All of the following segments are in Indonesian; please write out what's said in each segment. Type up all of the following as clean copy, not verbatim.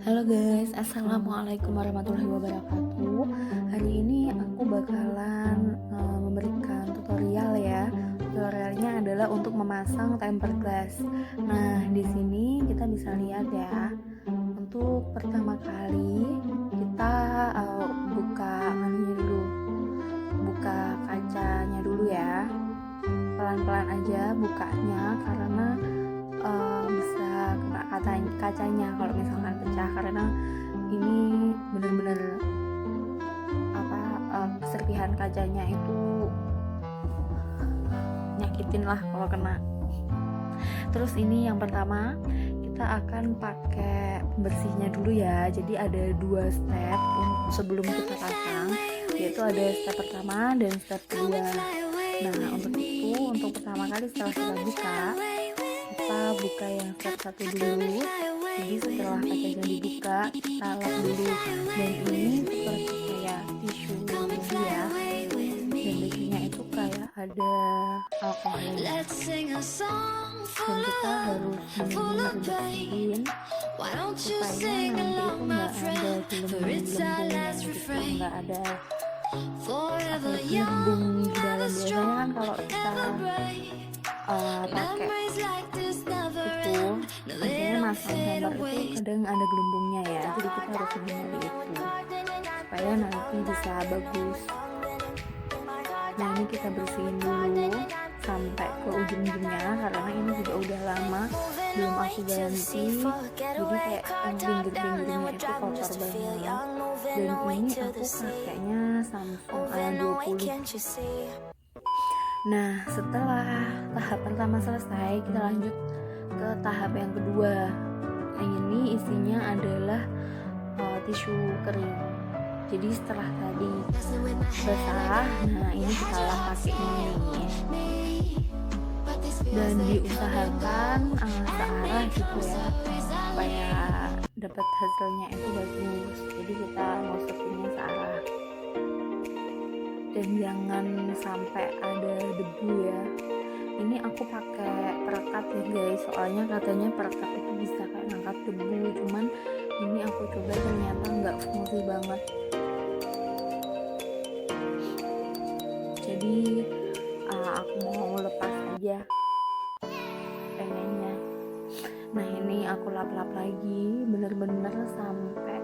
Halo guys, assalamualaikum warahmatullahi wabarakatuh. Hari ini aku bakalan memberikan tutorial ya. Tutorialnya adalah untuk memasang tempered glass. Nah, di sini kita bisa lihat ya. Untuk pertama kali kita buka anunya dulu, buka kacanya dulu ya. Pelan-pelan aja bukanya karena bisa kena kacanya kalau misalkan pecah, karena ini bener-bener serpihan kacanya itu nyakitin lah kalau kena. Terus ini yang pertama kita akan pakai pembersihnya dulu ya. Jadi ada 2 step sebelum kita pasang, yaitu ada step pertama dan step kedua. Nah, untuk pertama kali setelah kita buka yang step 1 dulu. Jadi setelah kacanya dibuka, kita lap dulu. Dan ini seperti kayak tisu dulu ya. Dan biasanya itu kayak ada alkoholnya. Dan kita harus benar-benar bersihin supaya nanti itu nggak ada gelembung-gelembungnya gitu, nggak ada gelembung di dalam. Biasanya kan kalau kita pakai itu biasanya masang hammer itu kadang ada gelembungnya ya, jadi kita harus menghindari itu supaya nanti bisa bagus. Nah, ini kita bersihin dulu sampai ke ujung-ujungnya karena ini juga udah lama belum aku ganti, jadi kayak pinggir-pinggirnya itu kotor banget. Dan ini aku pakainya Samsung A20. Nah, setelah tahap pertama selesai, kita lanjut ke tahap yang kedua. Ini isinya adalah tisu kering. Jadi setelah tadi basah, nah ini kita lap pakai ini. Dan diusahakan searah gitu ya, supaya dapat hasilnya itu bagus. Jadi kita masukinnya searah. Dan jangan sampai ada debu ya. Ini aku pakai perekat ya guys, soalnya katanya perekat itu bisa kayak ngangkat debu, cuman ini aku coba ternyata nggak fungsi banget. Jadi aku mau lepas aja pengennya. Nah, ini aku lap-lap lagi bener-bener sampai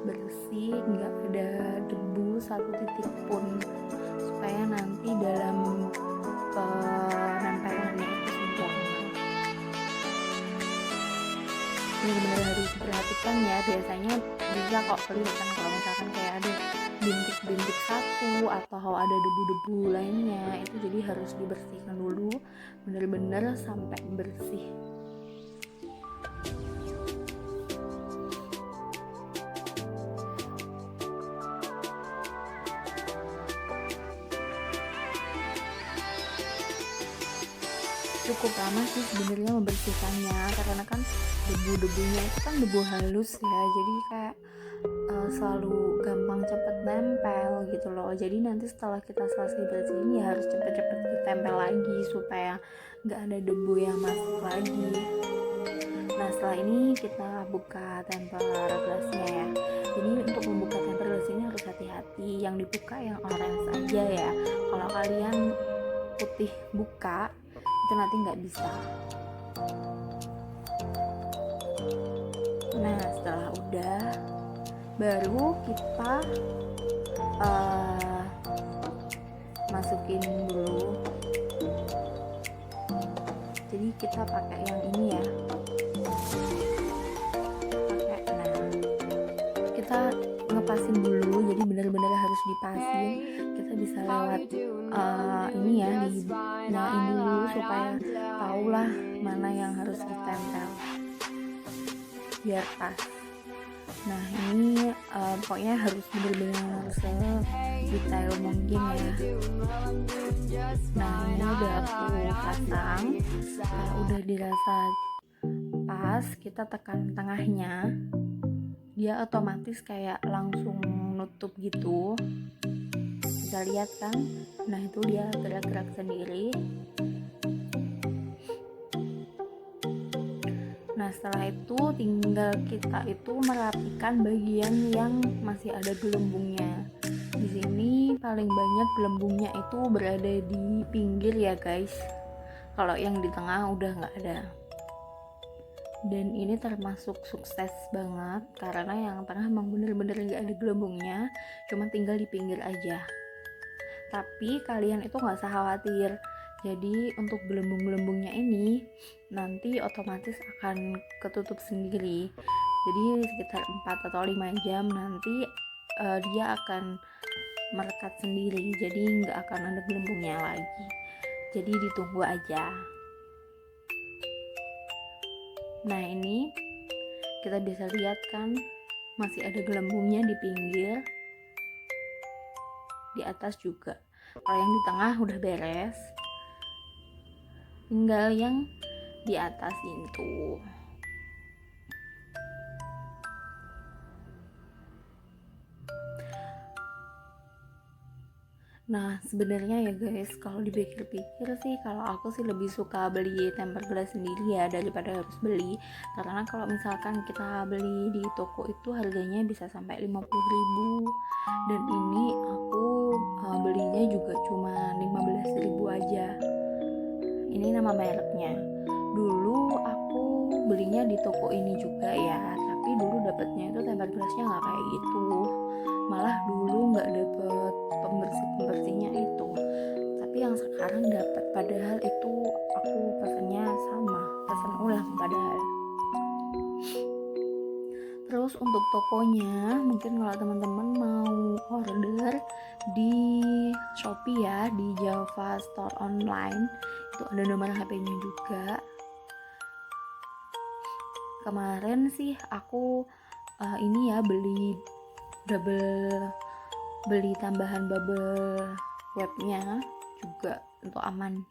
bersih, nggak ada debu satu titik pun, supaya nanti dalam penempelannya itu sempurna. Benar-benar harus diperhatikan ya, biasanya bisa kok kelihatan kalau misalkan kayak ada bintik-bintik satu atau ada debu-debu lainnya, itu jadi harus dibersihkan dulu benar-benar sampai bersih. Cukup lama sih sebenarnya membersihkannya, karena kan debu-debunya itu kan debu halus ya, jadi kayak selalu gampang cepet nempel gitu loh. Jadi nanti setelah kita selesai bersihin ya harus cepet-cepet ditempel lagi supaya nggak ada debu yang masuk lagi. Nah, setelah ini kita buka tempered glassnya ya. Jadi untuk membuka tempered glass ini harus hati-hati, yang dibuka yang orange aja ya. Kalau kalian putih buka itu nanti nggak bisa. Nah, setelah udah baru kita masukin dulu. Jadi kita pakai yang ini ya, kita ngepasin dulu, jadi benar-benar harus dipasin. Kita bisa lewat ini ya, dinyalain dulu supaya tahulah mana yang harus ditempel biar pas. Nah, ini pokoknya harus benar-benar sedetail mungkin ya. Nah, ini udah aku pasang. Udah dirasa pas, kita tekan tengahnya, dia otomatis kayak langsung nutup gitu, bisa lihat kan. Nah, itu dia gerak-gerak sendiri. Nah, Nah setelah itu tinggal kita itu merapikan bagian yang masih ada gelembungnya. Di sini paling banyak gelembungnya itu berada di pinggir ya guys. Kalau yang di tengah udah nggak ada. Dan ini termasuk sukses banget karena yang tengah emang bener-bener nggak ada gelembungnya, cuma tinggal di pinggir aja. Tapi kalian itu nggak usah khawatir. Jadi untuk gelembung-gelembungnya ini nanti otomatis akan ketutup sendiri. Jadi sekitar 4 atau 5 jam nanti dia akan merekat sendiri. Jadi nggak akan ada gelembungnya lagi. Jadi ditunggu aja. Nah ini kita bisa lihat kan masih ada gelembungnya di pinggir, di atas juga. Kalau yang di tengah udah beres, tinggal yang di atas itu. Nah sebenarnya ya guys, kalau dipikir-pikir sih, kalau aku sih lebih suka beli tempered glass sendiri ya daripada harus beli. Karena kalau misalkan kita beli di toko itu harganya bisa sampai 50.000, dan ini aku belinya juga cuma 15.000 aja. Ini nama mereknya. Dulu aku belinya di toko ini juga ya, tapi dulu dapatnya itu tempered glassnya nggak kayak gitu. Malah dulu nggak dapet pembersihnya itu, tapi yang sekarang dapat. Padahal itu aku pesannya sama, pesan ulang padahal. Terus untuk tokonya, mungkin kalau teman-teman mau order di Shopee ya, di Java Store Online, itu ada nomor HP-nya juga. Kemarin sih aku ini ya beli tambahan bubble wrapnya juga untuk aman.